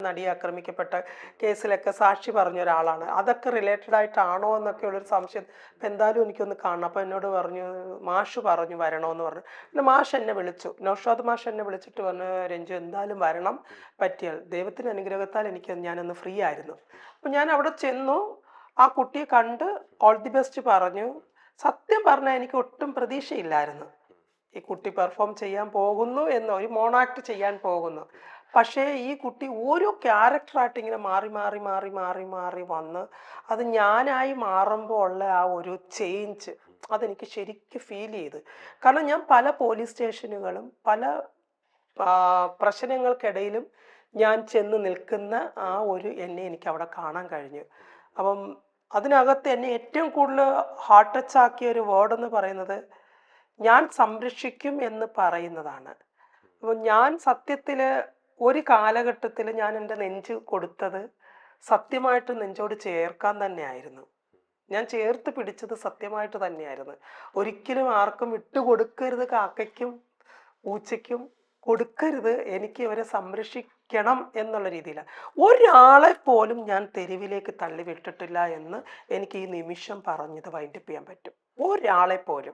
നടി ആക്രമിക്കപ്പെട്ട കേസിലൊക്കെ സാക്ഷി പറഞ്ഞ ഒരാളാണ്. അതൊക്കെ റിലേറ്റഡ് ആയിട്ടാണോ എന്നൊക്കെ ഉള്ളൊരു സംശയം. അപ്പം എന്തായാലും എനിക്കൊന്ന് കാണണം. അപ്പം എന്നോട് പറഞ്ഞു, മാഷ് പറഞ്ഞു വരണമെന്ന് പറഞ്ഞു. പിന്നെ മാഷ് എന്നെ വിളിച്ചു. നൗഷാദ് മാഷ് എന്നെ വിളിച്ചിട്ട് പറഞ്ഞു, രഞ്ജു എന്തായാലും വരണം, പറ്റിയാൽ. ദൈവത്തിൻ്റെ അനുഗ്രഹത്താൽ ഞാനന്ന് ഫ്രീ ആയിരുന്നു. അപ്പം ഞാൻ അവിടെ ചെന്നു, ആ കുട്ടിയെ കണ്ട് ഓൾ ദി ബെസ്റ്റ് പറഞ്ഞു. സത്യം പറഞ്ഞാൽ എനിക്ക് ഒട്ടും പ്രതീക്ഷയില്ലായിരുന്നു. ഈ കുട്ടി പെർഫോം ചെയ്യാൻ പോകുന്നു എന്നോ, ഒരു മോണാക്ട് ചെയ്യാൻ പോകുന്നു. പക്ഷേ ഈ കുട്ടി ഓരോ ക്യാരക്ടറായിട്ട് ഇങ്ങനെ മാറി മാറി മാറി മാറി മാറി വന്ന് അത് ഞാനായി മാറുമ്പോൾ ഉള്ള ആ ഒരു ചേഞ്ച് അതെനിക്ക് ശരിക്കും ഫീൽ ചെയ്ത്. കാരണം ഞാൻ പല പോലീസ് സ്റ്റേഷനുകളും പല പ്രശ്നങ്ങൾക്കിടയിലും ഞാൻ ചെന്ന് നിൽക്കുന്ന ആ ഒരു എന്നെ എനിക്ക് അവിടെ കാണാൻ കഴിഞ്ഞു. അപ്പം അതിനകത്ത് എന്നെ ഏറ്റവും കൂടുതൽ ഹാർട്ട് ടച്ച് ആക്കിയ ഒരു വേർഡ് എന്ന് പറയുന്നത് ഞാൻ സംരക്ഷിക്കും എന്ന് പറയുന്നതാണ്. അപ്പോൾ ഞാൻ സത്യത്തിൽ ഒരു കാലഘട്ടത്തിൽ ഞാൻ എൻ്റെ നെഞ്ച് കൊടുത്തത് സത്യമായിട്ട് നെഞ്ചോട് ചേർക്കാൻ തന്നെയായിരുന്നു. ഞാൻ ചേർത്ത് പിടിച്ചത് സത്യമായിട്ട് തന്നെയായിരുന്നു. ഒരിക്കലും ആർക്കും വിട്ടുകൊടുക്കരുത്, കാക്കയ്ക്കും പൂച്ചയ്ക്കും കൊടുക്കരുത്, എനിക്ക് ഇവരെ സംരക്ഷിക്കണം എന്നുള്ള രീതിയിലാണ്. ഒരാളെ പോലും ഞാൻ തെരുവിലേക്ക് തള്ളി വിട്ടിട്ടില്ല എന്ന് എനിക്ക് ഈ നിമിഷം പറഞ്ഞത് വൈൻഡപ്പ് ചെയ്യാൻ പറ്റും. ഒരാളെ പോലും.